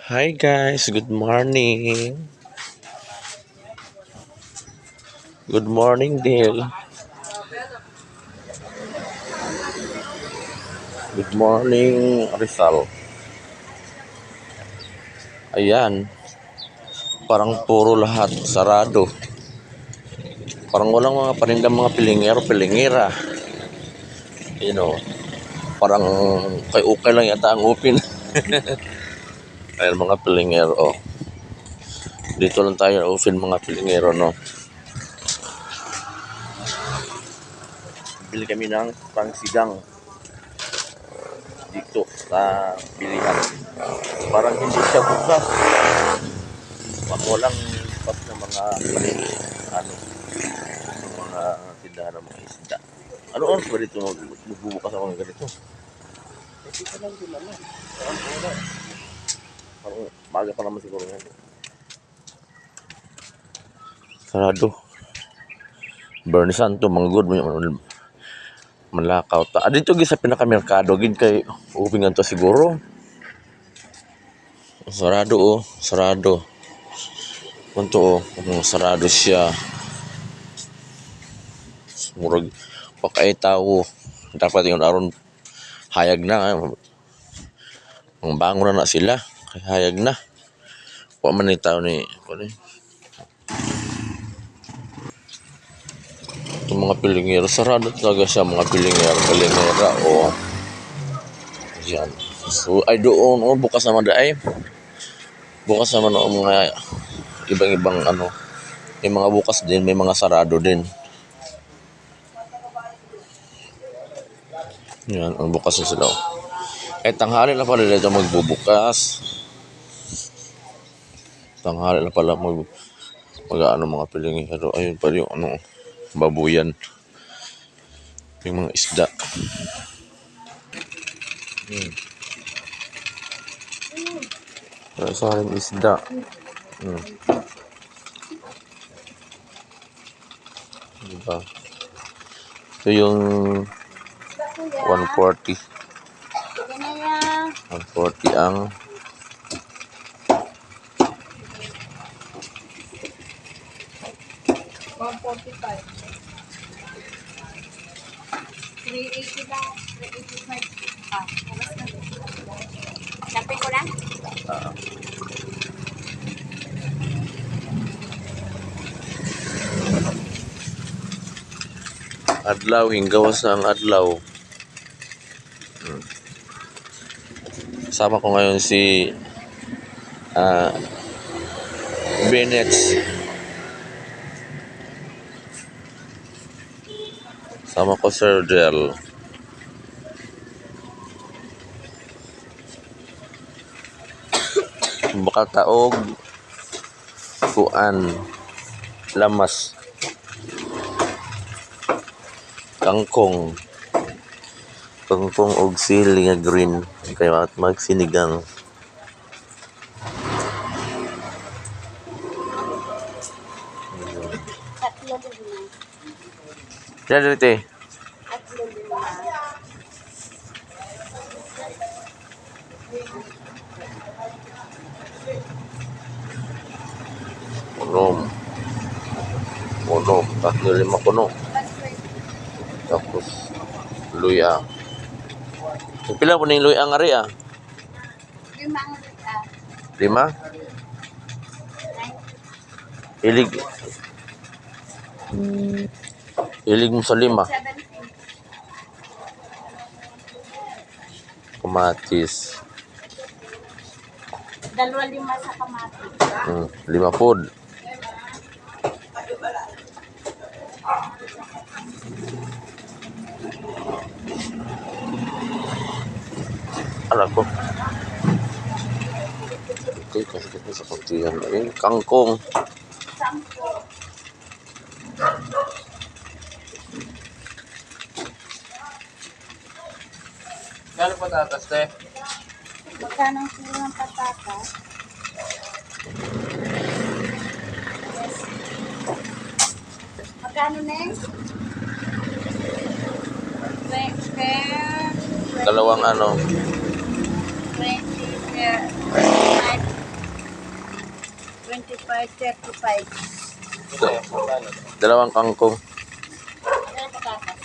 Hi guys, good morning. Good morning, Dale. Good morning, Rizal. Ayan, parang puro lahat sarado. Parang walang mga panindang mga pilingero, pilingera. You know, parang kay ukay lang yata ang upin. Ayan mga pilingero. Oh. Dito lang tayo upin mga pilingero, no? Bili kami ng pangsigang dito sa bilihan. Parang hindi siya bukas. Walang bukas na mga ano, mga tindahan ng mga isda. Ano oras ba dito magbubukas ako ng ganito? Hindi ko lang din naman. Parang maga pa naman siguro yan. Sarado. Bernie Santo, mga good malakaw ta. Dito gid sa pinakamerkado gid kay upingan to siguro. Sarado oh, sarado. Kunto oh, sarado siya. Murag pakay tao. Dapat yung aron hayag na. Ang bangon na sila. Kay hayag na. Wa man ni tao ni itong mga pilingero. Sarado talaga siya mga pilingero. Pilingera o yan. So ay doon oh, bukas naman ay. Bukas naman ang mga ibang ano. May mga bukas din, may mga sarado din. Yan, ang bukas na sila. Eh, tanghali na pala dito magbubukas. Tanghali na pala mag-ano mga pilingero. Ayun pa yung ano, babuyan. Yung mga isda. Sa rin isda. Diba? Ito yung 140. 140 ang 145. 380 lang. 385. Oras na. Sabi ko lang? adlaw, hinggawas na ang adlaw. Kasama ko ngayon si Bennett. Sama ko Sir Del. Bakal taog kuan lamas kangkong og sili nga green kay magsinigang. Tatlo din na. Yan dito. Tatlo din na. Uno, tatlo lima kuno. Tapos luya. Pila po ning luya nga ri ah? 5 ang 5? Ilig. Ilig mo sa 5. 17. Kamatis. 2 lima sa kamatis. 5 pod. Alam ko. Okay, kasi kita sa kuntihan. Ayun, kangkong. 10. Kano patatas, te? Magkano ang kilo ng patatas? Magkano next? Dalawang ano? 20 per 25, 35. Dalawang kangkong. Ano patatas?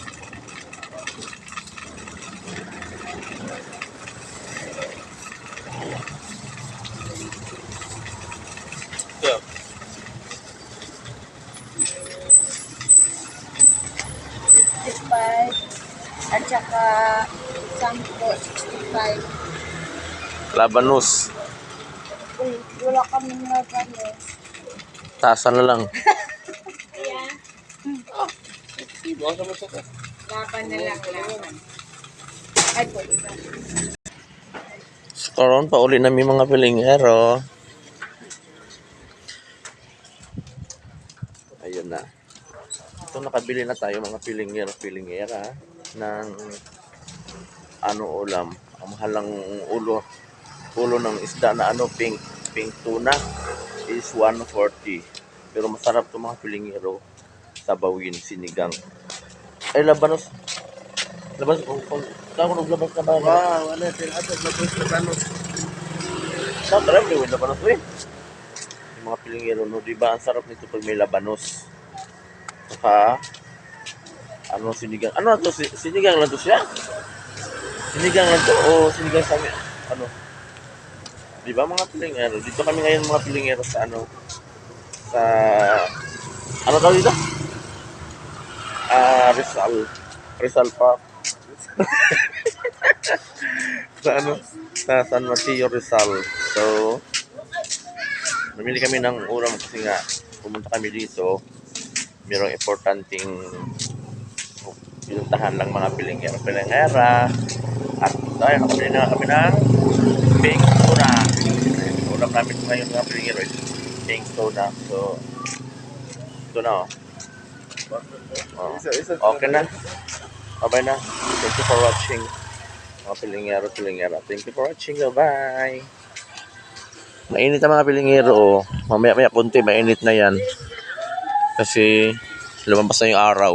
Yeah. 65. At saka 65. Labanos. Uy, wala kaming laban eh. Tasa na lang. Kaya, Ibawas naman sa ka. laban na lang, laban. Ay, pwede ba? So, karon pa uli namin mga pilingero. Ayun na. So nakabili na tayo mga pilingera ng ano ulam. Ang mahalang ulo ng isda na pink tuna is 140. Pero masarap 'to mga pilingero. Sabawin, sinigang. Ay labanos. Kung tawag ng labanos na ba? Wow, ano, tinatas na po sa tanos. Sarap yung labanos eh. Yung mga pilingero, no, di ba? Ang sarap nito pag may labanos. Saka, ano, sinigang. Ano to? Sinigang lang to siya? Sinigang lang to o sinigang sa amin? Ano? Di ba mga pilingero? Dito kami ngayon mga pilingero sa ano? Sa, ano tawag dito? Rizal Park. Sa ano? Sa San Mateo Rizal. So, namili kami ng ulam kasi nga pumunta kami dito. Mayroong importanteng pinuntahan lang mga pilingera. At tayo, nakabili na kami ng pink tuna. Ulam namin ngayon mga pilingero is pink tuna. So, ito na oh. Oh. Okay na. Bye na. Thank you for watching. Mga pilingera. Thank you for watching. Bye. Mainit ang mga pilingero. Oh. Mamaya konti, mainit na yan. Kasi lumabas na yung araw.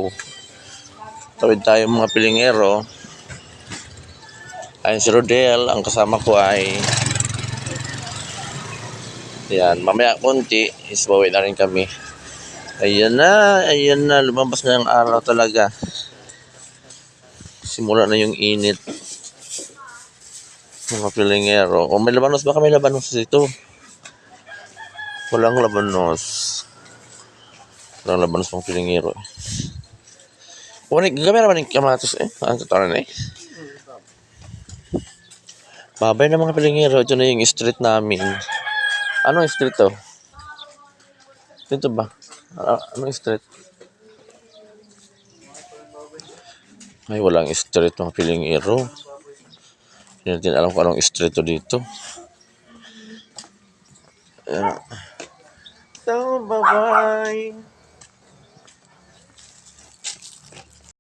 Tawid tayo mga pilingero. Ayun si Rodel. Ang kasama ko ay yan. Mamaya konti is bawi na rin kami. Ayan na. Lumabas na yung araw talaga. Simula na yung init. Mga pilingero. O may labanos, baka may labanos dito. Walang labanos. Walang labanos mga pilingero. Gamay naman yung kamatis eh. Ang tataran eh. Babay na mga pilingero. Ito na yung street namin. Ano yung street to? Dito ba? Anong street? Ay, walang street mga pilingero. Hindi natin alam kung anong street to dito. Ayan. So, bye-bye.